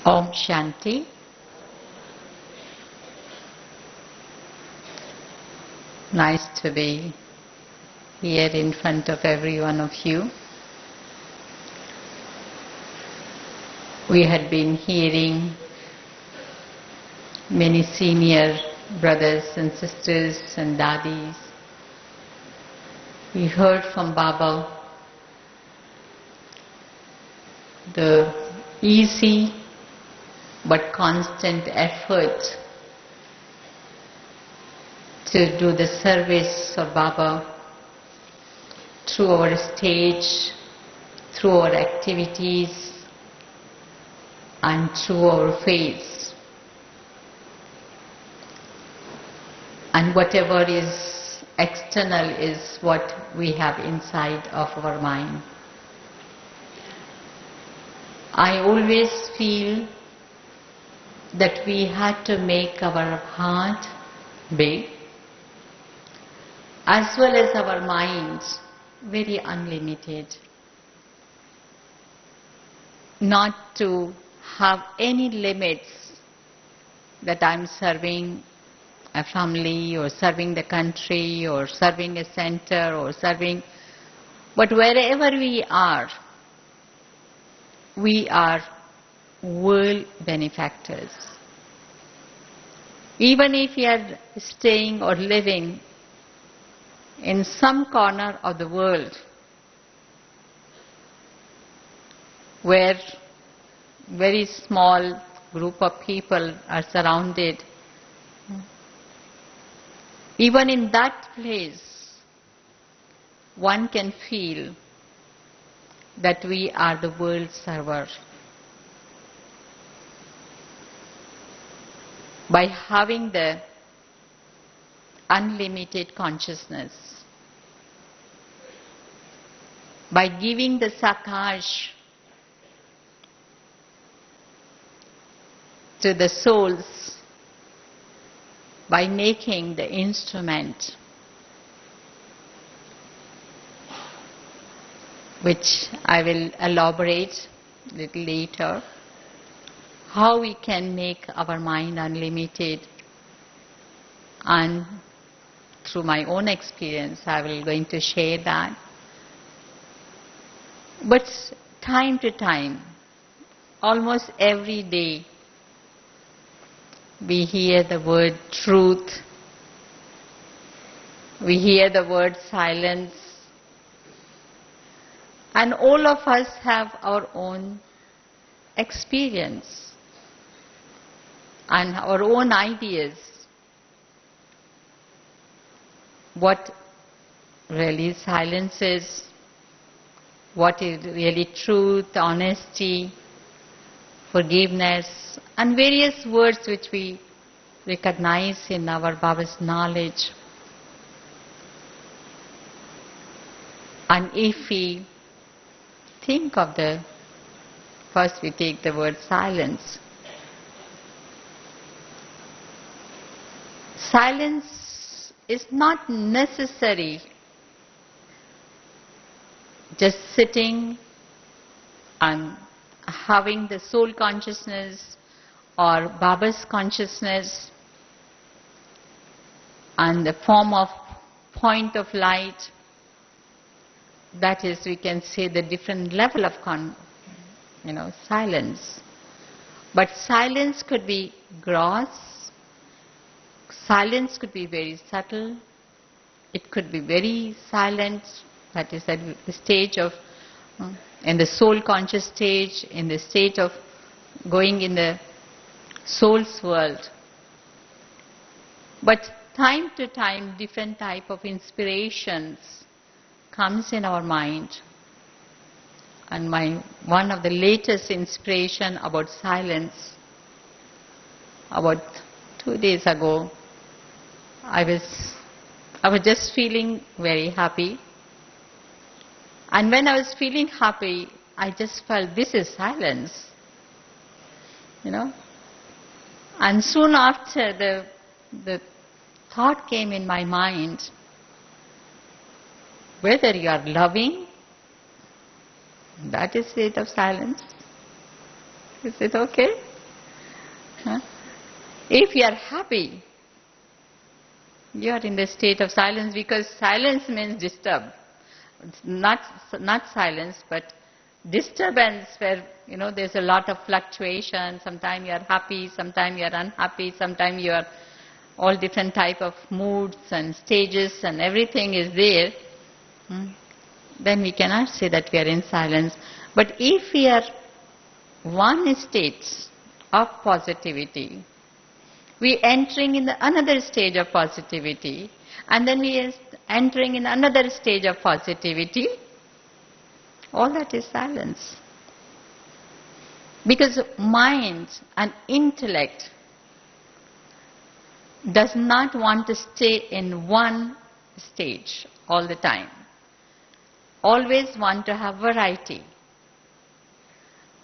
Om Shanti. Nice to be here in front of every one of you. We had been hearing many senior brothers and sisters and dadis. We heard from Baba the easy but constant effort to do the service of Baba through our stage, through our activities, and through our faith. And whatever is external is what we have inside of our mind. I always feel that we had to make our heart big as well as our minds very unlimited. Not to have any limits that I'm serving a family or serving the country or serving a center or serving, but wherever we are world benefactors. Even if we are staying or living in some corner of the world where very small group of people are surrounded, even in that place one can feel that we are the world server. By having the unlimited consciousness, by giving the sakash to the souls, by making the instrument, which I will elaborate a little later, how we can make our mind unlimited. And through my own experience I will going to share that. But time to time, almost every day, we hear the word truth, we hear the word silence, and all of us have our own experience and our own ideas. What really silence is, what is really truth, honesty, forgiveness, and various words which we recognize in our Baba's knowledge. And if we think of first we take the word silence. Silence is not necessary just sitting and having the soul consciousness or Baba's consciousness and the form of point of light. That is, we can say, the different level of silence. But silence could be gross, silence could be very subtle, it could be very silent, that is at the stage of, in the soul conscious stage, in the state of going in the soul's world. But time to time, different type of inspirations comes in our mind. And one of the latest inspiration about silence, about 2 days ago, I was just feeling very happy. And when I was feeling happy, I just felt this is silence. And soon after the thought came in my mind, whether you are loving, that is state of silence. Is it okay? Huh? If you are happy, you are in the state of silence, because silence means disturb. It's not silence, but disturbance where, there's a lot of fluctuation. Sometimes you are happy, sometimes you are unhappy, sometimes you are all different type of moods and stages and everything is there. Then we cannot say that we are in silence. But if we are one state of positivity, we entering in another stage of positivity, and then we are entering in another stage of positivity, all that is silence. Because mind and intellect does not want to stay in one stage all the time. Always want to have variety.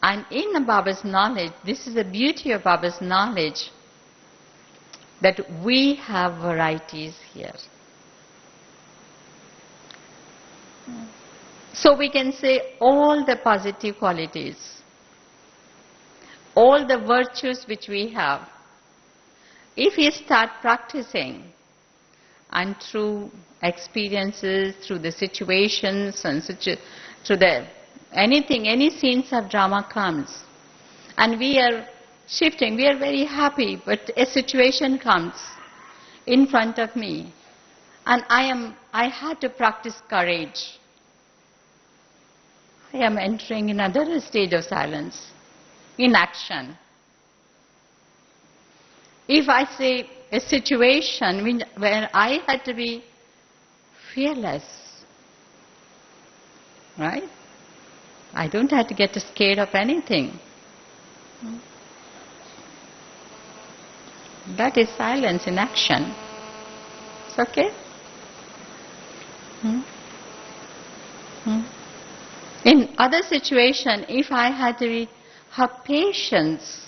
And in Baba's knowledge, this is the beauty of Baba's knowledge, that we have varieties here. So we can say all the positive qualities, all the virtues which we have, if we start practicing, and through experiences, through the situations, and through the anything, any scenes of drama comes, and we are shifting, we are very happy, but a situation comes in front of me, and I had to practice courage. I am entering another stage of silence, inaction. If I say a situation where I had to be fearless, right? I don't have to get scared of anything. That is silence in action. It's okay? In other situation, if I had to have patience,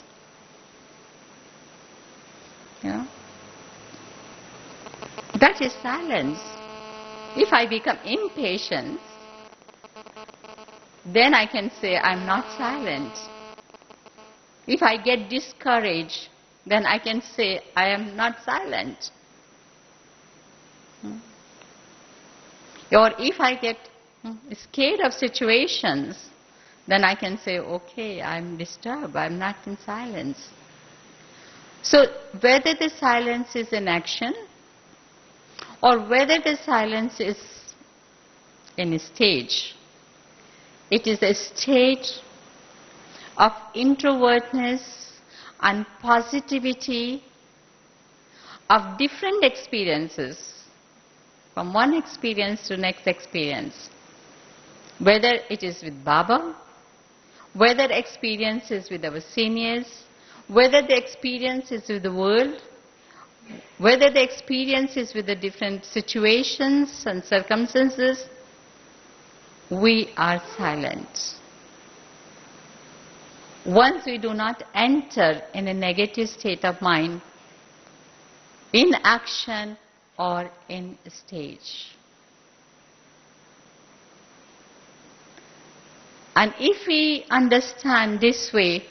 that is silence. If I become impatient, then I can say I'm not silent. If I get discouraged, then I can say I am not silent. Or if I get scared of situations, then I can say, okay, I'm disturbed, I'm not in silence. So whether the silence is in action, or whether the silence is in a stage, it is a state of introvertness and positivity of different experiences, from one experience to next experience. Whether it is with Baba, whether experience is with our seniors, whether the experience is with the world, whether the experience is with the different situations and circumstances, we are silent. Once we do not enter in a negative state of mind, in action or in stage. And if we understand this way,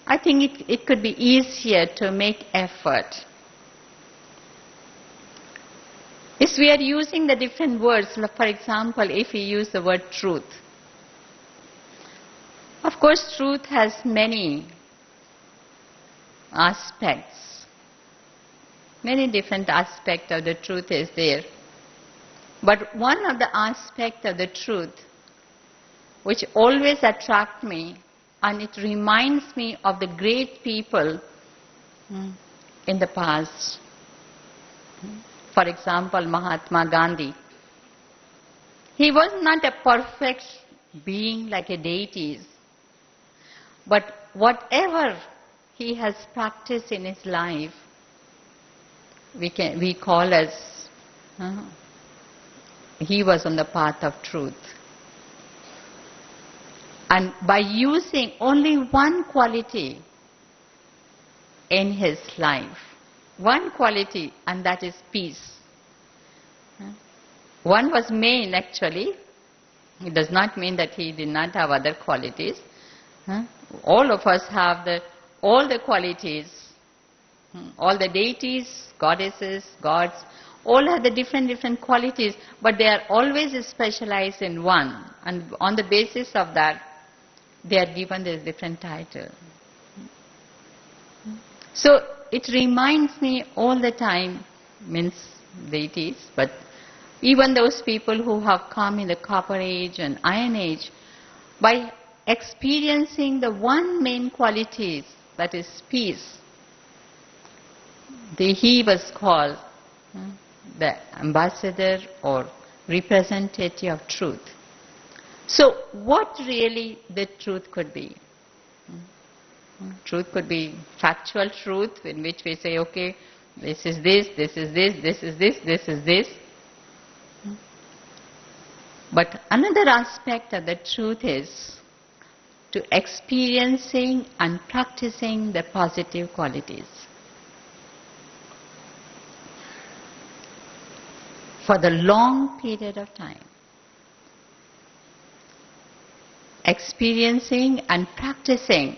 I think it could be easier to make effort. If we are using the different words, for example, if we use the word truth. Of course, truth has many aspects. Many different aspects of the truth is there. But one of the aspects of the truth which always attracts me, and it reminds me of the great people in the past. For example, Mahatma Gandhi. He was not a perfect being like a deity, but whatever he has practiced in his life, we call as he was on the path of truth. And by using only one quality in his life, one quality, and that is peace. One was main actually. It does not mean that he did not have other qualities. All of us have the all the qualities, all the deities, goddesses, gods, all have the different qualities, but they are always specialized in one, and on the basis of that, they are given this different title. So it reminds me all the time, means deities, but even those people who have come in the Copper Age and Iron Age, by experiencing the one main qualities, that is peace, he was called the ambassador or representative of truth. So what really the truth could be? Truth could be factual truth, in which we say, okay, this is this, this is this, this is this, this is this. But another aspect of the truth is to experiencing and practicing the positive qualities. For the long period of time. Experiencing and practicing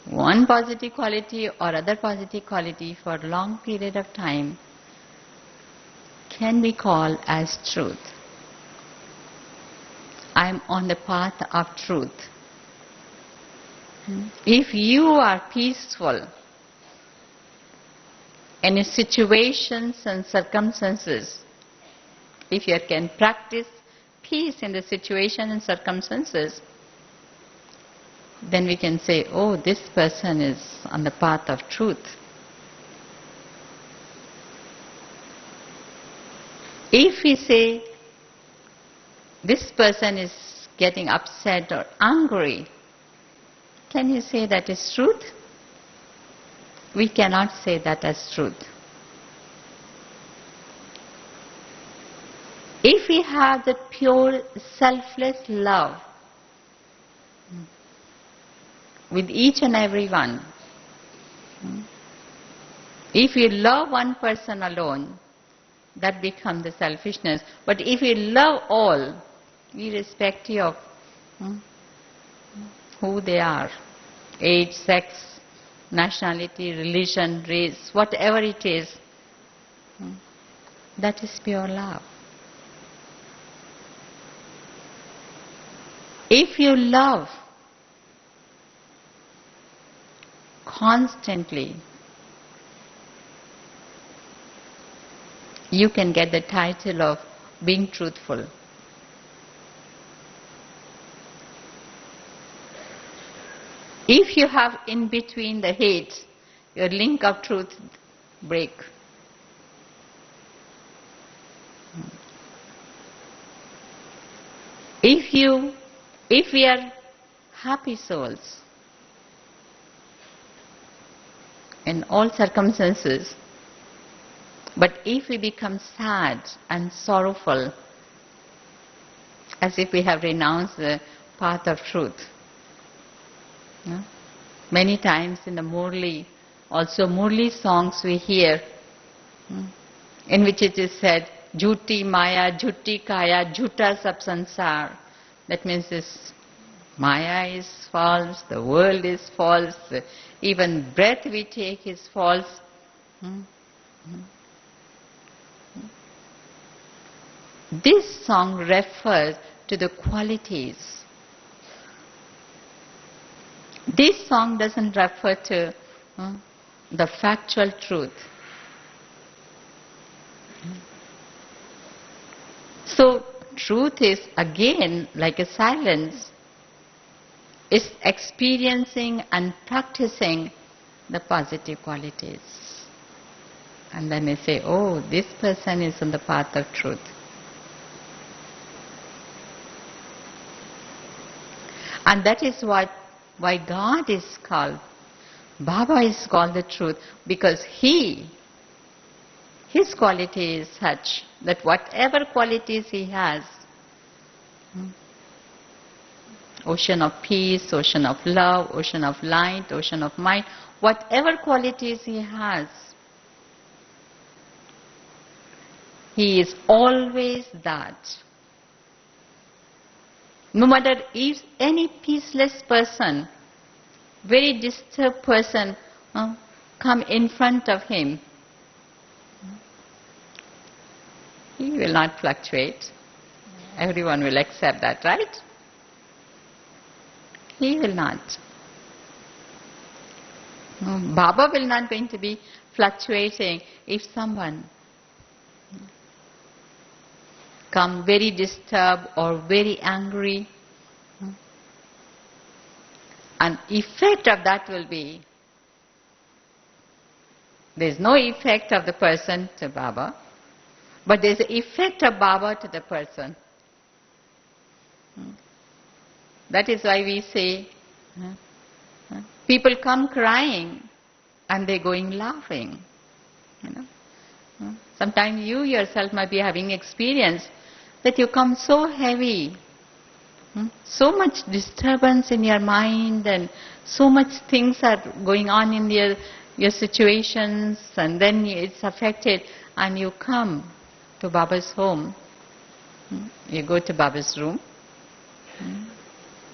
one positive quality or other positive quality for a long period of time can be called as truth. I am on the path of truth. If you are peaceful in situations and circumstances, if you can practice peace in the situation and circumstances, then we can say, oh, this person is on the path of truth. If we say, this person is getting upset or angry, can you say that is truth? We cannot say that as truth. If we have the pure selfless love with each and every one, if we love one person alone, that becomes the selfishness. But if we love all, irrespective of who they are, age, sex, nationality, religion, race, whatever it is, that is pure love. If you love constantly, you can get the title of being truthful. If you have in between the hate, your link of truth break. If we are happy souls in all circumstances, but if we become sad and sorrowful, as if we have renounced the path of truth. Many times in the Murli, also Murli songs we hear, in which it is said, Jhuti Maya, Jhuti Kaya, Jhuta Sab Sansar. That means this Maya is false, the world is false, even breath we take is false. This song refers to the qualities. This song doesn't refer to the factual truth. So truth is again like a silence. It's experiencing and practicing the positive qualities. And then they say, oh, this person is on the path of truth. And that is why God is called, Baba is called the truth, because His quality is such that whatever qualities He has, ocean of peace, ocean of love, ocean of light, ocean of mind, whatever qualities He has, He is always that. No matter if any peaceless person very disturbed person come in front of him, he will not fluctuate. Everyone will accept that, right? He will not. Baba will not going to be fluctuating if someone come very disturbed or very angry. An effect of that will be, there is no effect of the person to Baba, but there is an effect of Baba to the person. That is why we say, people come crying and they going laughing. Sometimes you yourself might be having experience that you come so heavy, so much disturbance in your mind, and so much things are going on in your situations, and then it's affected, and you come to Baba's home, you go to Baba's room,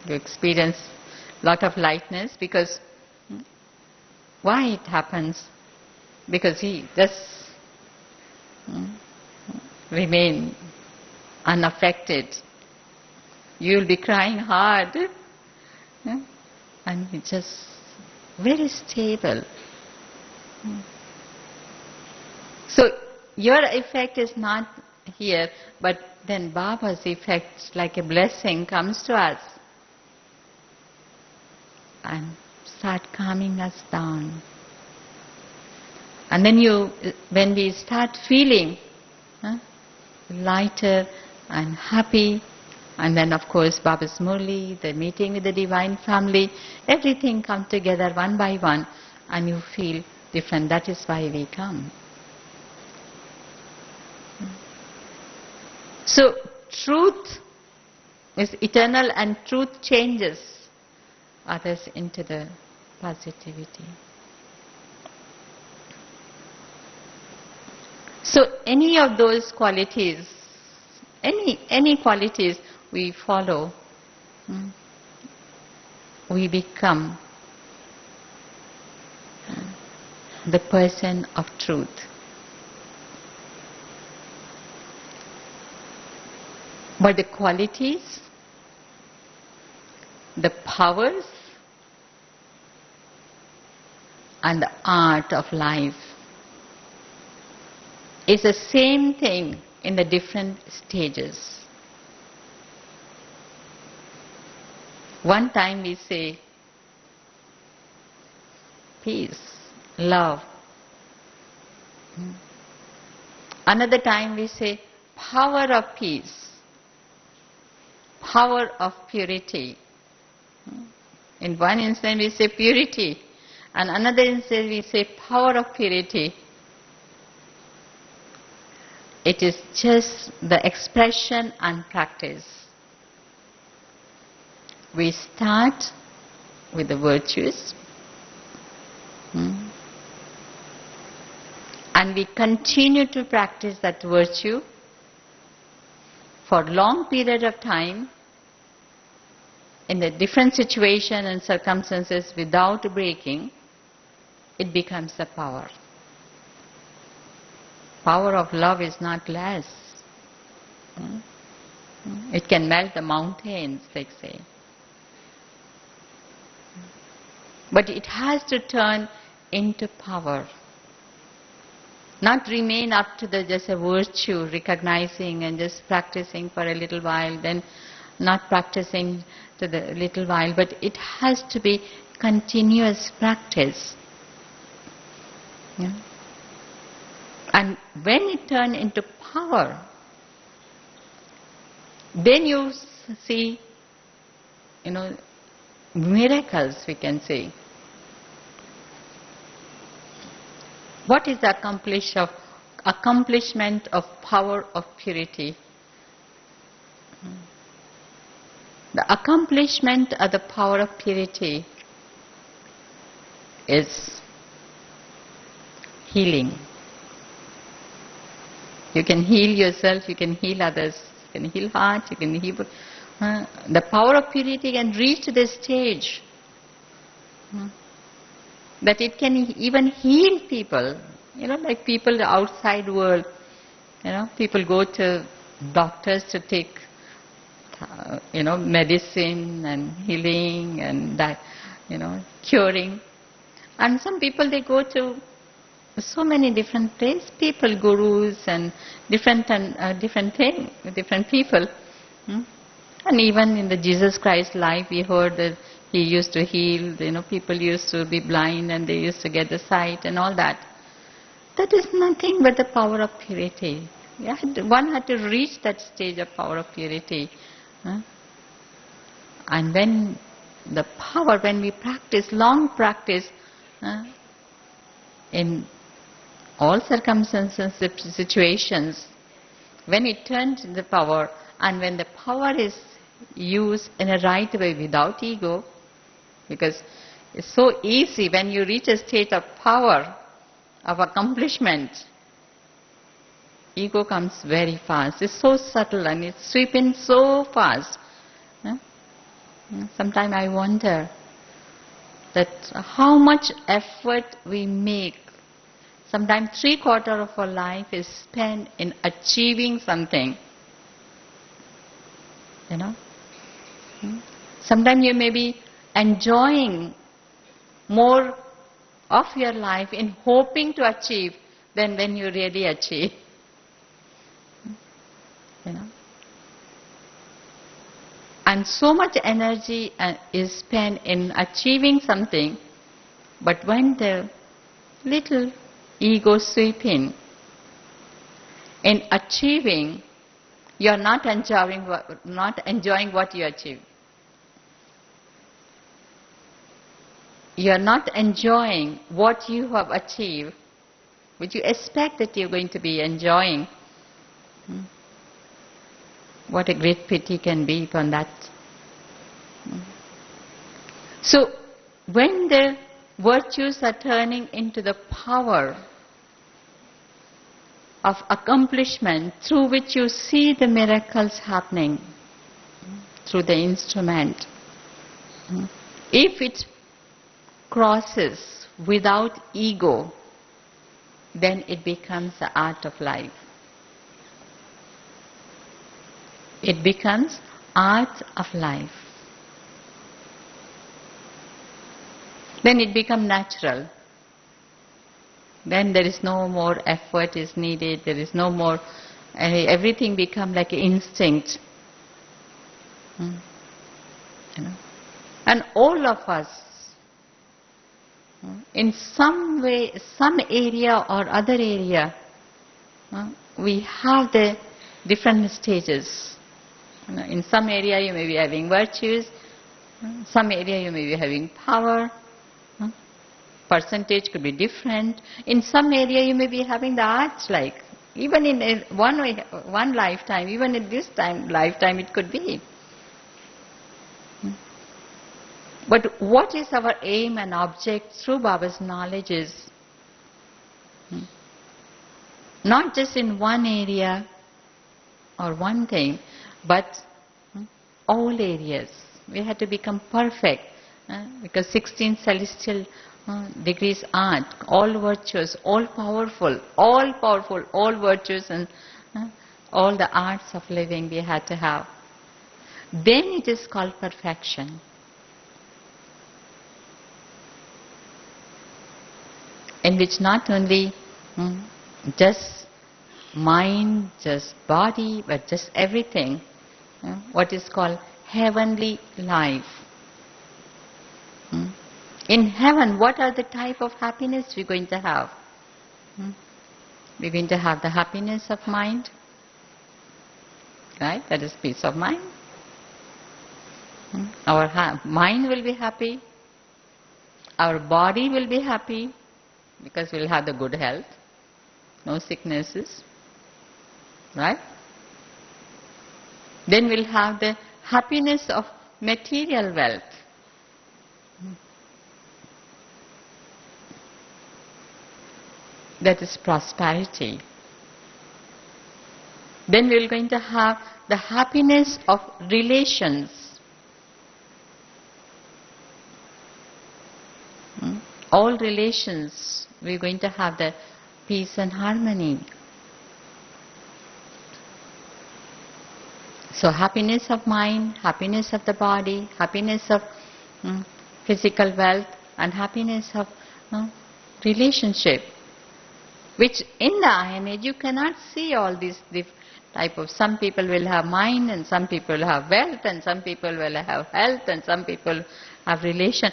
you experience lot of lightness, because why it happens? Because he just remain unaffected. You will be crying hard, and it's just very stable. So your effect is not here, but then Baba's effect, like a blessing, comes to us and start calming us down. And then when we start feeling lighter and happy, and then of course Baba's Murli, the meeting with the Divine Family, everything come together one by one, and you feel different. That is why we come. So truth is eternal, and truth changes others into the positivity. So any of those qualities, any qualities we follow, we become the person of truth. But the qualities, the powers, and the art of life is the same thing in the different stages. One time we say peace, love. Another time we say power of peace, power of purity. In one instance we say purity, and another instance we say power of purity. It is just the expression and practice. We start with the virtues, and we continue to practice that virtue for long period of time in the different situation and circumstances without breaking. It becomes the power. Power of love is not less. It can melt the mountains, they say. But it has to turn into power. Not remain up to just a virtue, recognizing and just practicing for a little while, then not practicing to the little while, but it has to be continuous practice. Yeah. And when it turns into power, then you see, miracles, we can say. What is the accomplishment of power of purity? The accomplishment of the power of purity is healing. You can heal yourself, you can heal others, you can heal heart, you can heal. The power of purity can reach to this stage Hmm. That it can even heal people. Like people the outside world, people go to doctors to take, medicine and healing and that, curing. And some people, they go to so many different places, people, gurus and different people. Hmm? And even in the Jesus Christ life, we heard that he used to heal, people used to be blind and they used to get the sight and all that. That is nothing but the power of purity. One had to reach that stage of power of purity. Huh? And when we practice, long practice, in all circumstances, situations, when it turns into power, and when the power is used in a right way without ego, because it's so easy when you reach a state of power, of accomplishment, ego comes very fast. It's so subtle and it's sweeping so fast. Sometimes I wonder that how much effort we make. Sometimes 3/4 of our life is spent in achieving something. Sometimes you may be enjoying more of your life in hoping to achieve than when you really achieve. And so much energy is spent in achieving something, but when the little ego sweep in achieving, you are not enjoying what you achieve. You are not enjoying what you have achieved, which you expect that you are going to be enjoying. What a great pity can be upon that. So, when the virtues are turning into the power of accomplishment through which you see the miracles happening, through the instrument, if it crosses without ego, then it becomes the art of life. It becomes art of life. Then it becomes natural. Then there is no more effort is needed, there is no more, everything becomes like instinct. And all of us, in some way, some area or other area, we have the different stages. In some area you may be having virtues, some area you may be having power, percentage could be different. In some area you may be having the arts, like even in one lifetime, even in this lifetime it could be. But what is our aim and object through Baba's knowledge is not just in one area or one thing, but all areas. We have to become perfect because 16 celestial degrees art, all virtuous, all powerful, all virtues and all the arts of living we had to have. Then it is called perfection. In which not only just mind, just body, but just everything, what is called heavenly life. In heaven, what are the type of happiness we're going to have? We're going to have the happiness of mind, right? That is peace of mind. Our mind will be happy. Our body will be happy because we'll have the good health, no sicknesses, right? Then we'll have the happiness of material wealth. That is prosperity. Then we're going to have the happiness of relations. all relations, we're going to have the peace and harmony. So happiness of mind, happiness of the body, happiness of physical wealth, and happiness of relationship. Which in the Iron Age you cannot see all these type of, some people will have mind and some people have wealth and some people will have health and some people have relation.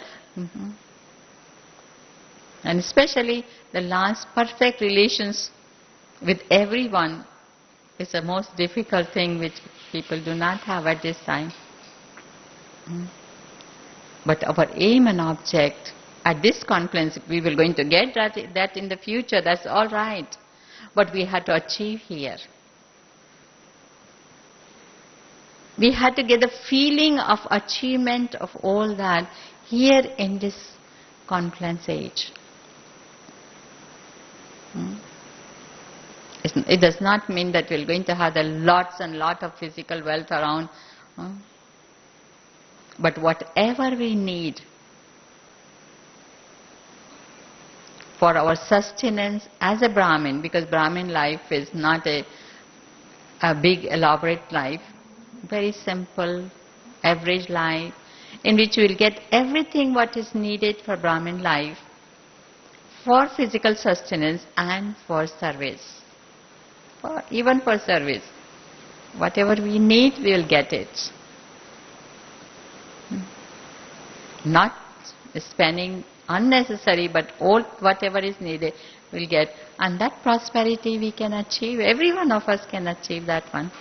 And especially the last, perfect relations with everyone is the most difficult thing which people do not have at this time. But our aim and object at this conference, we will going to get that in the future, that's all right. But we had to achieve here. We had to get the feeling of achievement of all that here in this conference age. It does not mean that we're going to have the lots and lot of physical wealth around. But whatever we need for our sustenance as a Brahmin, because Brahmin life is not a big elaborate life, very simple, average life, in which we will get everything what is needed for Brahmin life, for physical sustenance and for service. Even for service. Whatever we need, we will get it. Not spending unnecessary, but all whatever is needed we'll get. And that prosperity we can achieve. Every one of us can achieve that one.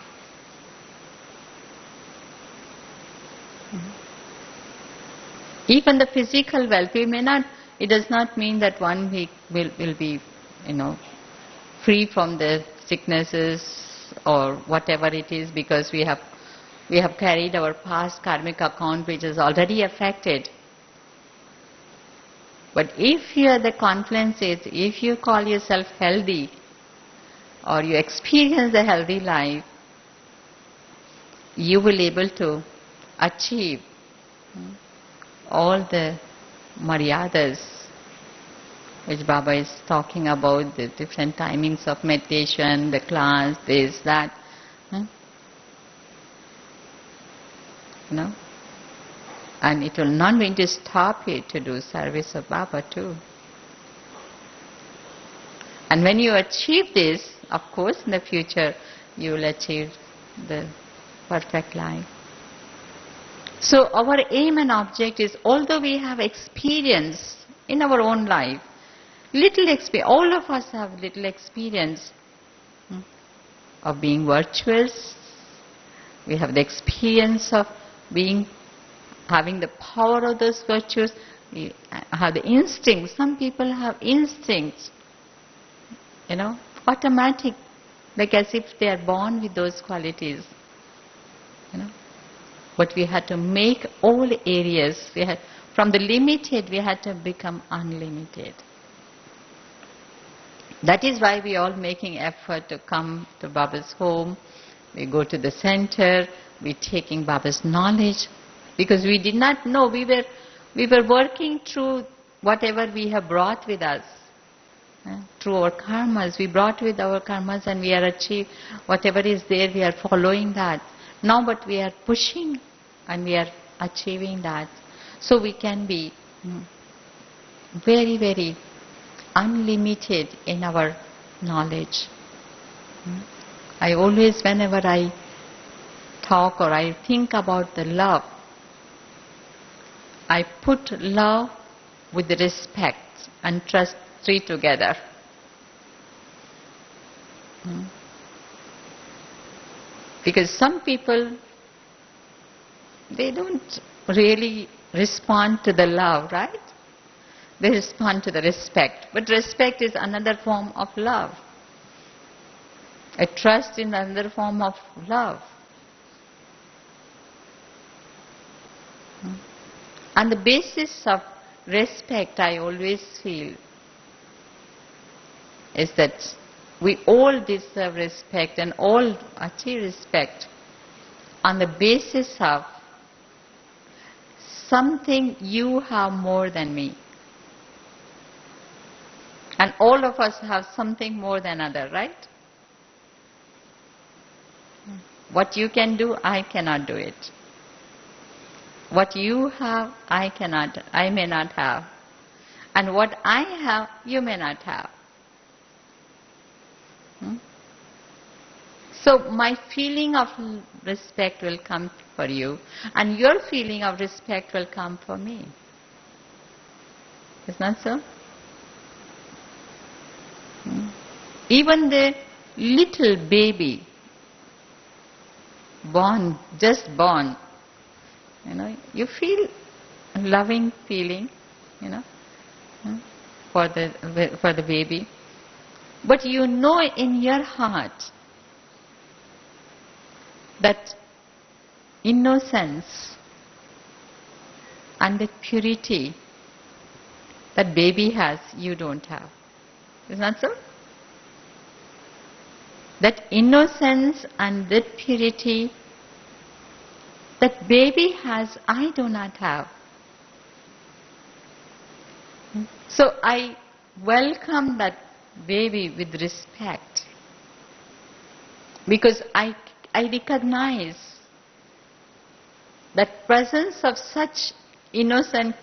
Even the physical wealth, we may not, it does not mean that one week will be, free from the sicknesses or whatever it is, because we have carried our past karmic account which is already affected. But if you are the confluence is, if you call yourself healthy or you experience a healthy life, you will be able to achieve all the maryadas which Baba is talking about, the different timings of meditation, the class, this, that. And it will not going to stop you to do service of Baba too. And when you achieve this, of course in the future you will achieve the perfect life. So our aim and object is, although we have experience in our own life, little experience, all of us have little experience of being virtuous. We have the experience of having the power of those virtues. We have the instincts. Some people have instincts, automatic, like as if they are born with those qualities. But we had to make all areas, from the limited we had to become unlimited. That is why we are all making effort to come to Baba's home. We go to the center, we taking Baba's knowledge, because we did not know, we were working through whatever we have brought with us. Through our karmas, we brought with our karmas and we are achieved, whatever is there, we are following that. Now but we are pushing and we are achieving that. So we can be very, very unlimited in our knowledge. I always, whenever I talk or I think about the love, I put love with respect and trust, three together. Because some people, they don't really respond to the love, right? They respond to the respect. But respect is another form of love. A trust is another form of love. And the basis of respect, I always feel, is that we all deserve respect and all achieve respect on the basis of something you have more than me. And all of us have something more than other, right? What you can do, I cannot do it. What you have, I may not have. And what I have, you may not have. So my feeling of respect will come for you, and your feeling of respect will come for me. Isn't that so? Even the little baby, just born, you feel a loving feeling, for the baby. But you know in your heart that innocence and the purity that baby has, you don't have. Isn't that so? That innocence and that purity that baby has, I do not have. So I welcome that baby with respect, because I recognize that presence of such innocent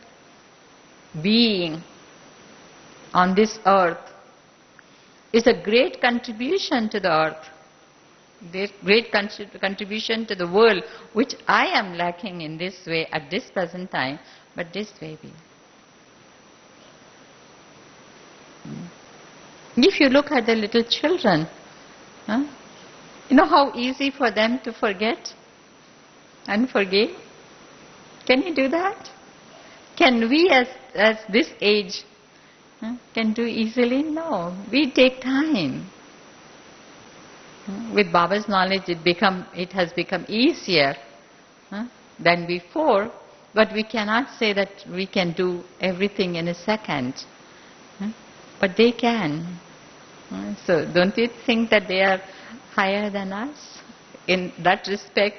being on this earth is a great contribution to the earth, great contribution to the world, which I am lacking in this way at this present time, but this baby. If you look at the little children, you know how easy for them to forget and forgive? Can you do that? Can we as this age can do easily? No. We take time. With Baba's knowledge it has become easier than before, but we cannot say that we can do everything in a second. But they can. So don't you think that they are higher than us in that respect?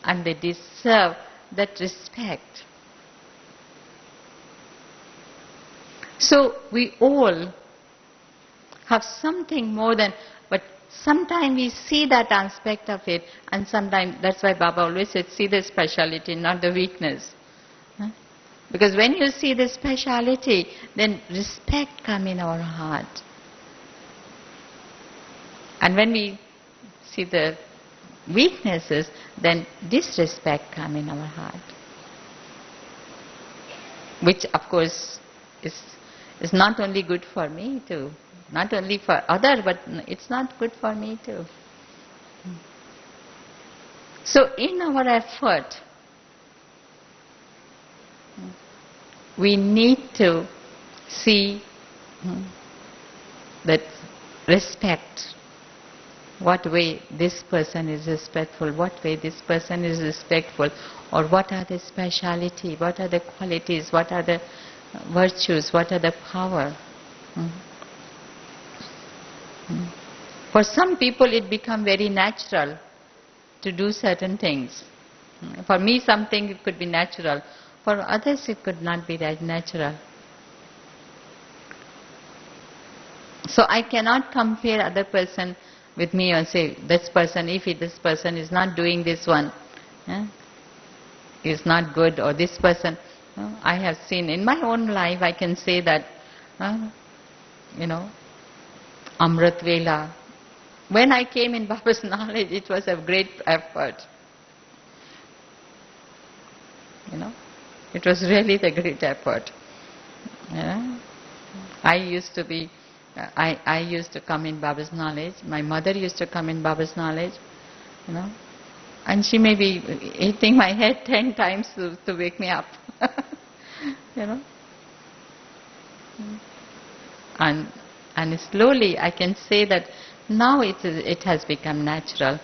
And they deserve that respect. So we all have something more than, but sometimes we see that aspect of it, and sometimes, that's why Baba always said, see the speciality, not the weakness. Because when you see the speciality, then respect comes in our heart. And when we see the weaknesses, then disrespect comes in our heart. Which of course is not only good for me too, not only for others, but it's not good for me too. So in our effort, we need to see that respect, what way this person is respectful, what way this person is respectful, or what are the speciality, what are the qualities, what are the virtues, what are the power. For some people it becomes very natural to do certain things. For me something it could be natural, for others it could not be that natural. So I cannot compare other person with me and say, this person, this person is not doing this one, is not good, or this person. I have seen in my own life, I can say that, Amrit Vela. When I came in Baba's knowledge, it was a great effort. It was really the great effort. I used to come in Baba's knowledge. My mother used to come in Baba's knowledge, and she may be hitting my head 10 times to wake me up, And slowly I can say that now it has become natural,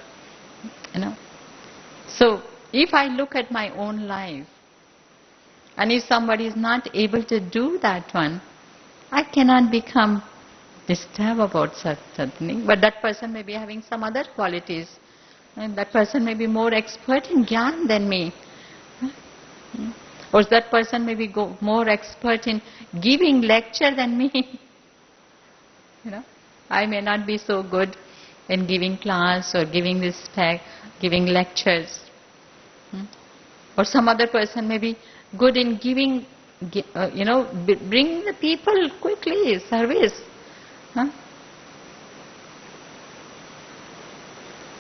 So if I look at my own life, and if somebody is not able to do that one, I cannot become disturbed about something. But that person may be having some other qualities, and that person may be more expert in Gyan than me. Or that person may be more expert in giving lecture than me. You know, I may not be so good in giving class or giving giving lectures. Or some other person may be good in giving, bringing the people quickly, service. Huh?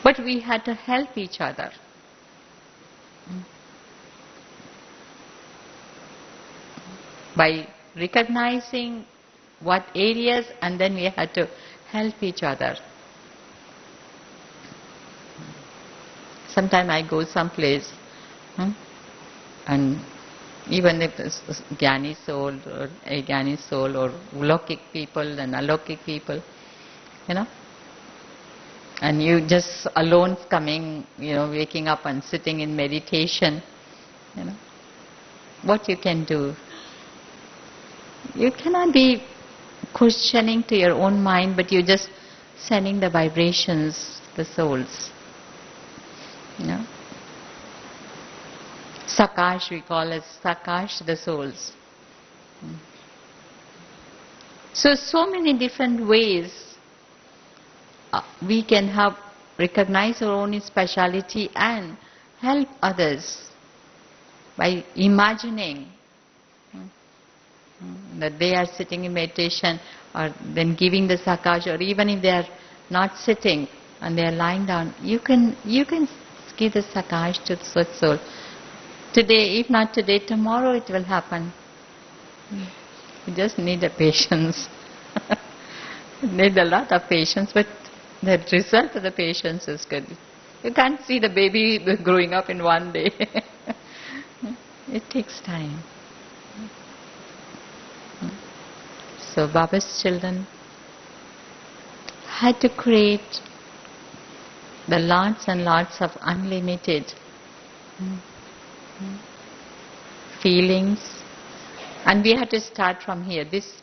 But we had to help each other. By recognizing what areas, and then we had to help each other. Sometimes I go someplace, and even if it's Jnani soul or Ajnani soul or Lokik people and Alokik people, and you just alone coming, waking up and sitting in meditation, what you can do? You cannot be questioning to your own mind, but you're just sending the vibrations, the souls. Sakash, we call it Sakash, the souls. So many different ways we can recognize our own speciality and help others by imagining that they are sitting in meditation, or then giving the Sakash, or even if they are not sitting and they are lying down, you can give the Sakash to such soul. Today, if not today, tomorrow it will happen. You just need a patience. You need a lot of patience, but the result of the patience is good. You can't see the baby growing up in one day. It takes time. So Baba's children had to create the lots and lots of unlimited feelings, and we had to start from here. This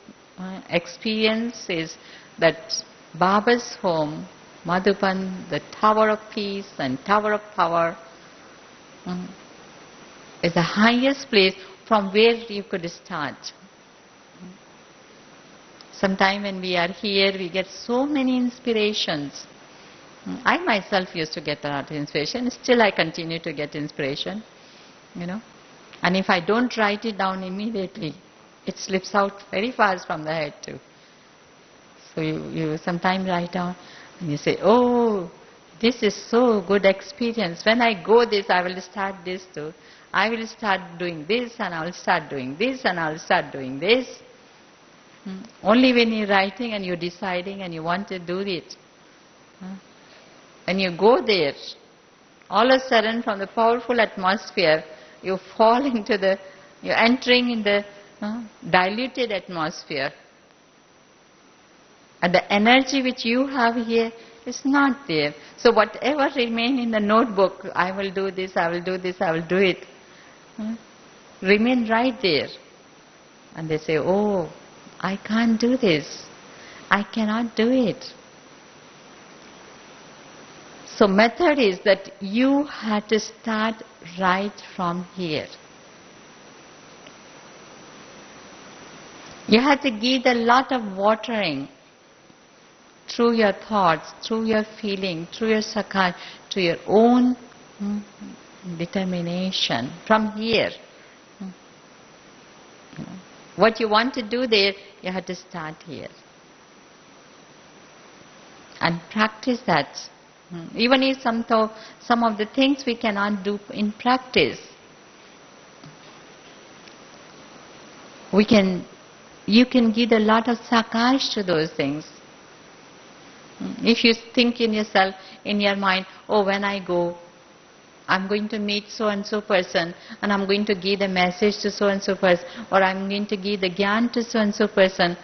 experience is that Baba's home, Madhuban, the tower of peace and tower of power, is the highest place from where you could start. Sometimes when we are here, we get so many inspirations. I myself used to get a lot of inspiration. Still I continue to get inspiration, And if I don't write it down immediately, it slips out very fast from the head too. So you sometimes write down and you say, oh, this is so good experience. When I go this, I will start this too. I will start doing this, and I will start doing this, and I will start doing this. Only when you're writing and you're deciding and you want to do it, and you go there, all of a sudden from the powerful atmosphere, you fall into you're entering in the diluted atmosphere. And the energy which you have here is not there. So whatever remain in the notebook, I will do this, I will do this, I will do it, remain right there. And they say, oh, I can't do this. I cannot do it. So method is that you had to start right from here. You had to give a lot of watering through your thoughts, through your feeling, through your Sakash, to your own determination from here. What you want to do there, you have to start here. And practice that. Even if some of the things we cannot do in practice, you can give a lot of Sakash to those things. If you think in yourself, in your mind, oh, when I go, I'm going to meet so-and-so person, and I'm going to give the message to so-and-so person, or I'm going to give the Gyan to so-and-so person.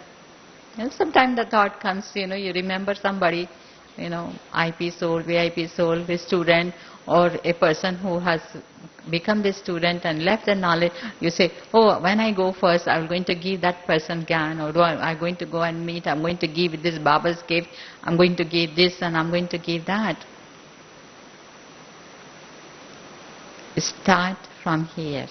Sometimes the thought comes, you remember somebody, IP soul, VIP soul, the student, or a person who has become the student and left the knowledge. You say, oh, when I go first, I'm going to give that person Gyan, or I'm going to go and meet, I'm going to give this Baba's gift, I'm going to give this and I'm going to give that. Start from here.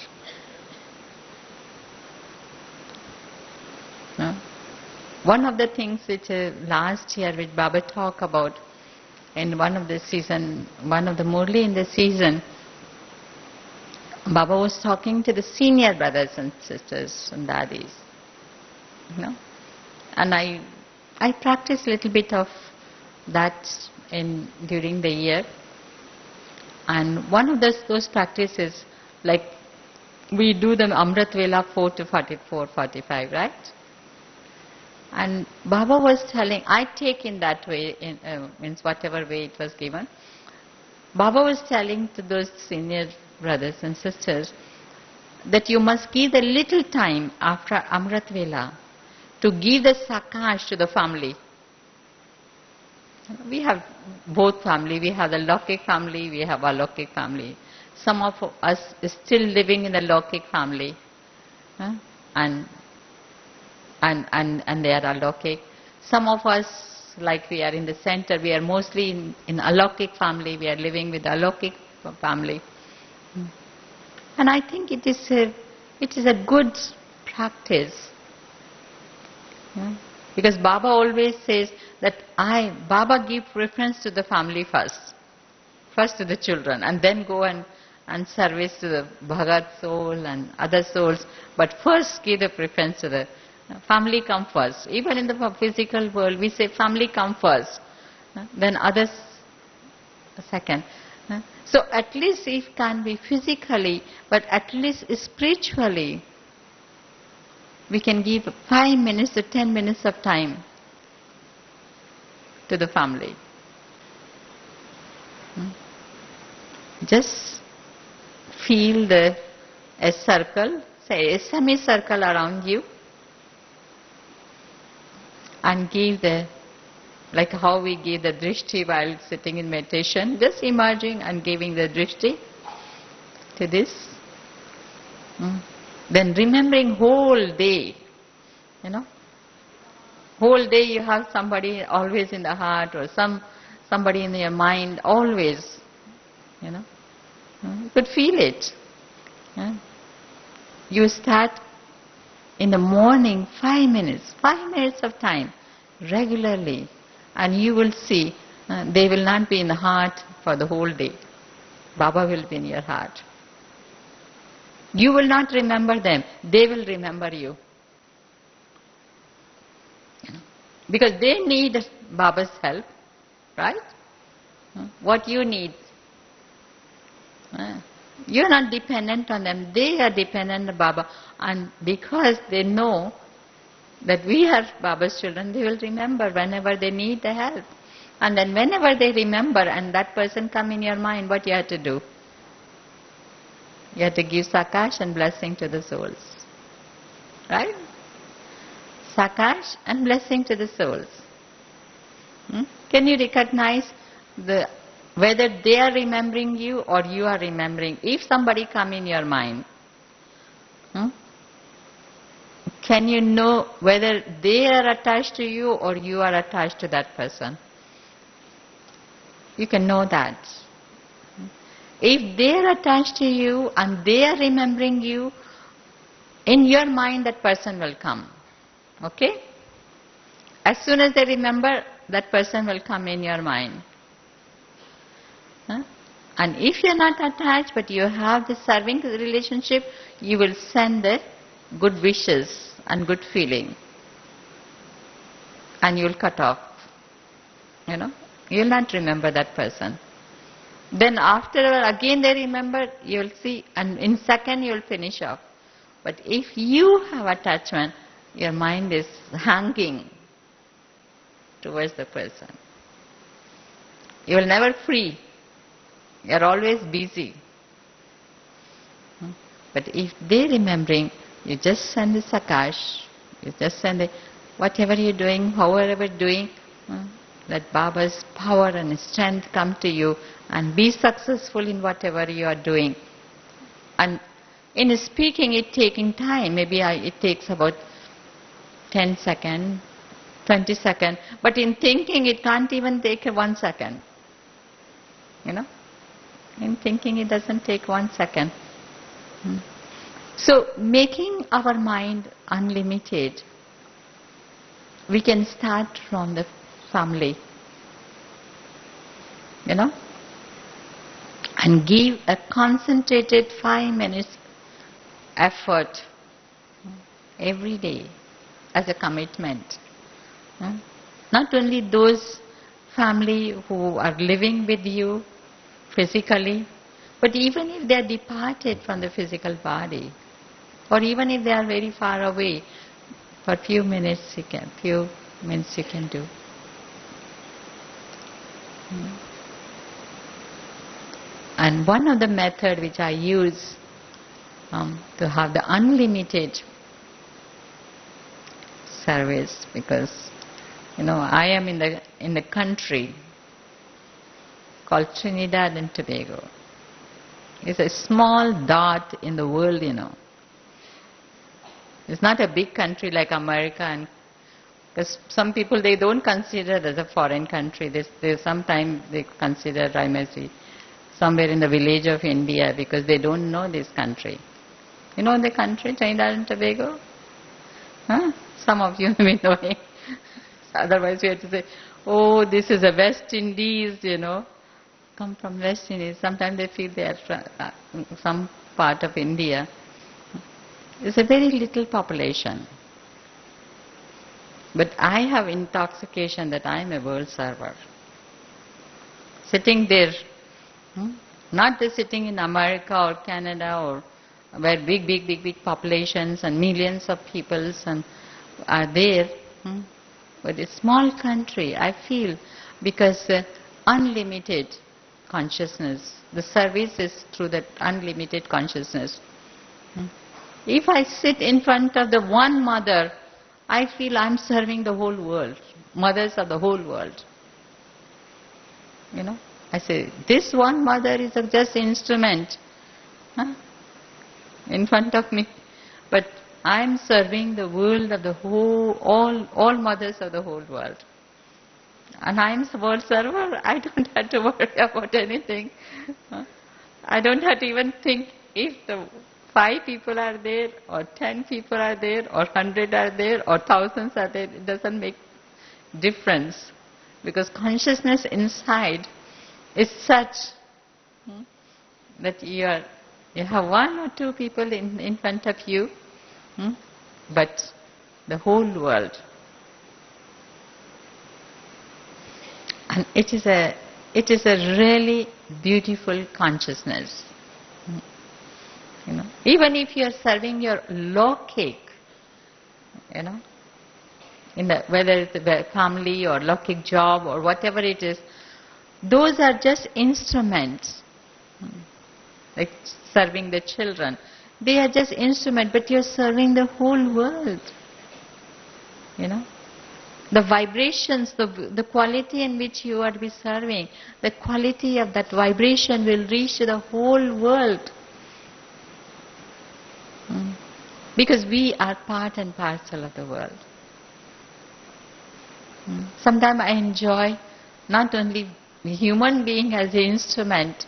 One of the things which last year which Baba talked about in one of the Murli in the season, Baba was talking to the senior brothers and sisters and daddies, and I practiced a little bit of that during the year, and one of those practices, like we do the Amrit Vela 4 to 44, 45, right? And Baba was telling, I take in that way, means whatever way it was given. Baba was telling to those senior brothers and sisters that you must give a little time after Amrit Vela to give the sakash to the family. We have both family. We have the Lokik family, we have Alokik family. Some of us is still living in the Lokik family, and they are Alokik. Some of us, like we are in the center, we are mostly in Alokik family. We are living with Alokik family, and I think it is a good practice, because Baba always says that Baba give preference to the family first to the children, and then go and service to the Bhagat soul and other souls, but first give the preference to the family come first. Even in the physical world, we say family come first, then others second. So at least it can be physically, but at least spiritually, we can give 5 minutes to 10 minutes of time to the family. Just feel a circle, say a semicircle around you, and give like how we give the drishti while sitting in meditation, just emerging and giving the drishti to this. Then remembering whole day, whole day you have somebody always in the heart, or somebody in your mind always, you could feel it. You start in the morning 5 minutes of time regularly, and you will see they will not be in the heart for the whole day. Baba will be in your heart. You will not remember them, they will remember you. Because they need Baba's help, right? What you need. You are not dependent on them, they are dependent on Baba. And because they know that we are Baba's children, they will remember whenever they need the help. And then whenever they remember and that person come in your mind, what you have to do? You have to give sakash and blessing to the souls. Right? Sakash and blessing to the souls. Can you recognize whether they are remembering you or you are remembering? If somebody come in your mind, can you know whether they are attached to you or you are attached to that person? You can know that. If they are attached to you and they are remembering you, in your mind that person will come. Okay? As soon as they remember, that person will come in your mind. And if you are not attached but you have the serving relationship, you will send the good wishes and good feeling. And you will cut off. You will not remember that person. Then after again they remember, you will see, and in second you will finish off. But if you have attachment, your mind is hanging towards the person. You will never free. You are always busy. But if they remembering, you just send the sakash, you just send whatever you are doing, however you are doing, let Baba's power and strength come to you and be successful in whatever you are doing. And in speaking it taking time, maybe it takes about 10 seconds, 20 seconds, but in thinking it can't even take 1 second. In thinking it doesn't take 1 second. So making our mind unlimited we can start from the family, and give a concentrated 5 minutes effort every day as a commitment. Not only those family who are living with you physically, but even if they are departed from the physical body, or even if they are very far away, for few minutes you can do. And one of the method which I use to have the unlimited service, because I am in the country called Trinidad and Tobago. It's a small dot in the world, It's not a big country like America, and because some people, they don't consider it as a foreign country. Sometimes they consider I may see somewhere in the village of India, because they don't know this country. You know the country, Trinidad and Tobago? Huh? Some of you may know it. Otherwise we have to say, oh, this is a West Indies, come from West Indies. Sometimes they feel they are from some part of India. It's a very little population. But I have intoxication that I am a world server. Sitting there, not just sitting in America or Canada, or where big populations and millions of peoples are there, but a small country, I feel, because unlimited consciousness, the service is through that unlimited consciousness. If I sit in front of the one mother, I feel I'm serving the whole world, mothers of the whole world. I say, this one mother is just an instrument in front of me, but I'm serving the world of the whole, all mothers of the whole world. And I'm a world server. I don't have to worry about anything. I don't have to even think if the 5 people are there, or 10 people are there, or 100 are there, or thousands are there. It doesn't make difference, because consciousness inside is such that you have 1 or 2 people in front of you, but the whole world. And it is a really beautiful consciousness. Even if you are serving your Lokik, whether it's a family or Lokik job or whatever it is, those are just instruments. Like serving the children, they are just instruments, but you are serving the whole world. The vibrations, the quality in which you are to be serving, the quality of that vibration will reach to the whole world. Because we are part and parcel of the world. Sometimes I enjoy not only the human being as an instrument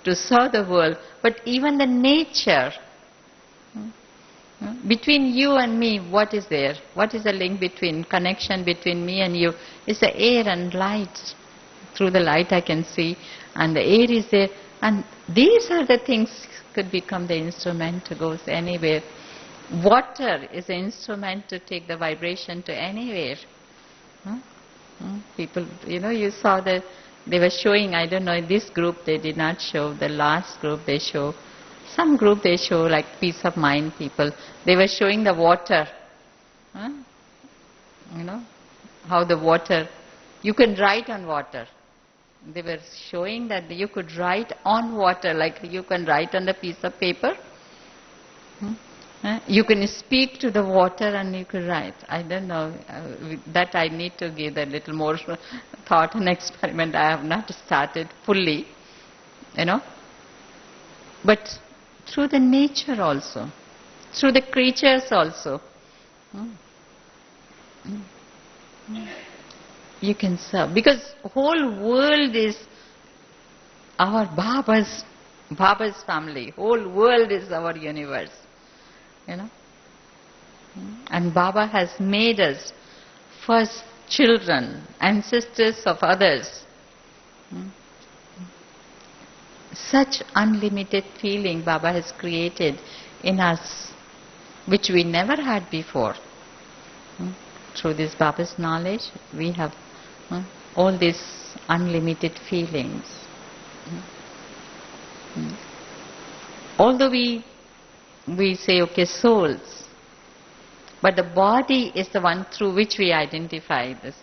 to serve the world, but even the nature. Between you and me, what is there? What is the link connection between me and you? It's the air and light. Through the light I can see, and the air is there. And these are the things could become the instrument to go anywhere. Water is the instrument to take the vibration to anywhere. People, you saw that they were showing, I don't know, this group they did not show, the last group they show. Some group they show like peace of mind people. They were showing the water. How the water, you can write on water. They were showing that you could write on water, like you can write on the piece of paper. You can speak to the water and you can write. I don't know, that I need to give a little more thought and experiment. I have not started fully, But through the nature also, through the creatures also, you can serve. Because whole world is our Baba's family. Whole world is our universe. And Baba has made us first children and sisters of others. Such unlimited feeling Baba has created in us, which we never had before. Through this Baba's knowledge, we have all these unlimited feelings. Although we say, okay, souls, but the body is the one through which we identify this.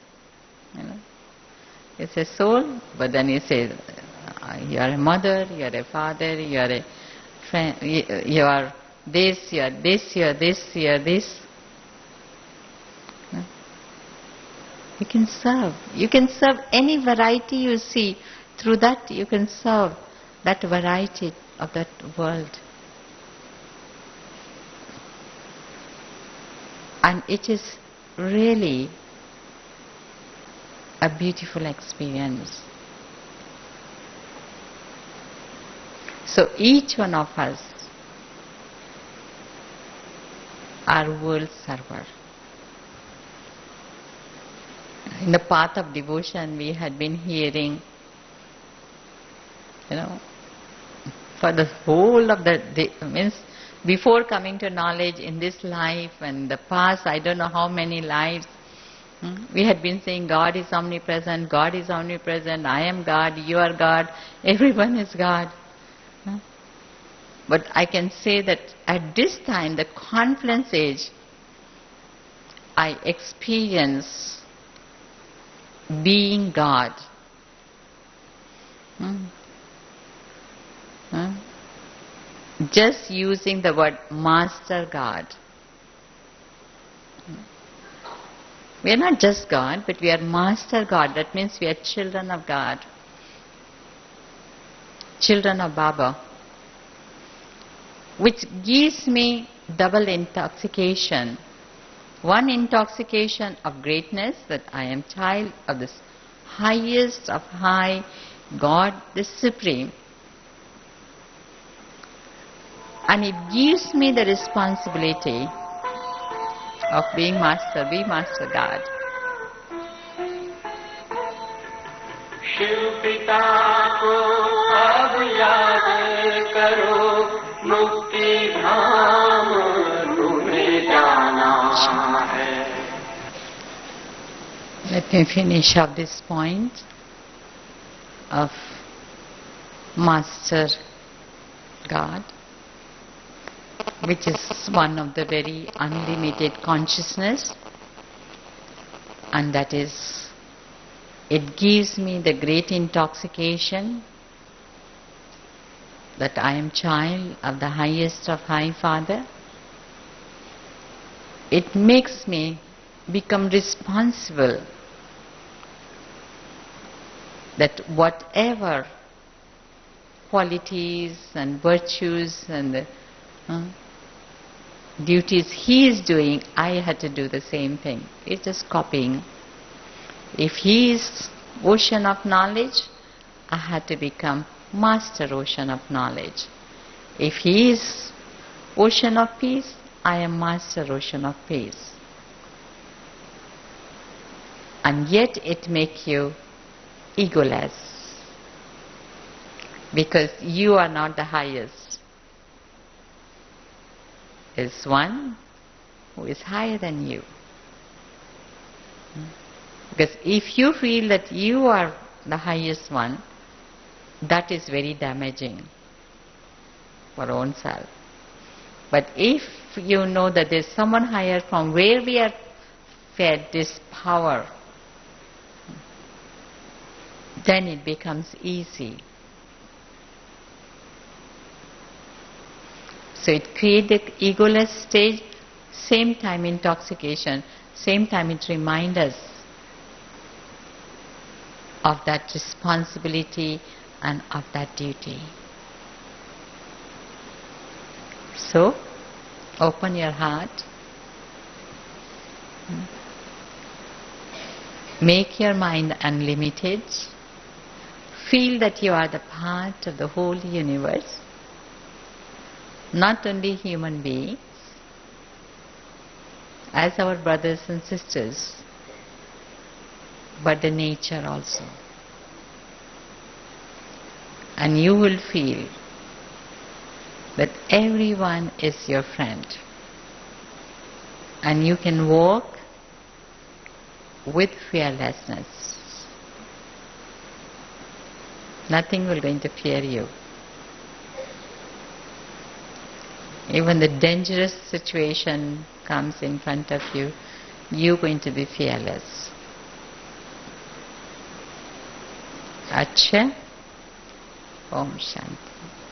It's a soul, but then you say, you are a mother, you are a father, you are a friend, you are this, you are this, you are this, you are this. You can serve. You can serve any variety you see. Through that you can serve that variety of that world. And it is really a beautiful experience. So each one of us are world server. In the path of devotion we had been hearing, for the whole of the day, means before coming to knowledge in this life and the past, I don't know how many lives, we had been saying God is omnipresent, God is omnipresent, I am God, you are God, everyone is God. But I can say that at this time, the confluence age, I experience being God. Just using the word Master God. We are not just God, but we are Master God. That means we are children of God. Children of Baba. Which gives me double intoxication. One intoxication of greatness, that I am child of this highest of high God, the Supreme. And it gives me the responsibility of being Master, be Master God. Shiv पिता को अब याद करो, मुक्ति धाम तुम्हें जाना है. Let me finish up this point of Master God, which is one of the very unlimited consciousness, and that is, it gives me the great intoxication that I am child of the highest of high Father. It makes me become responsible that whatever qualities and virtues and duties he is doing, I had to do the same thing. It's just copying. If he is ocean of knowledge, I had to become Master ocean of knowledge. If he is ocean of peace, I am Master ocean of peace. And yet it makes you egoless, because you are not the highest. There is one who is higher than you. Because if you feel that you are the highest one, that is very damaging for own self. But if you know that there is someone higher from where we are fed this power, then it becomes easy. So it creates the egoless stage, same time intoxication, same time it reminds us of that responsibility and of that duty. So, open your heart, make your mind unlimited, feel that you are the part of the whole universe, not only human beings, as our brothers and sisters, but the nature also. And you will feel that everyone is your friend. And you can walk with fearlessness. Nothing will going to fear you. Even the dangerous situation comes in front of you, you're going to be fearless. Acha. Om Shanti.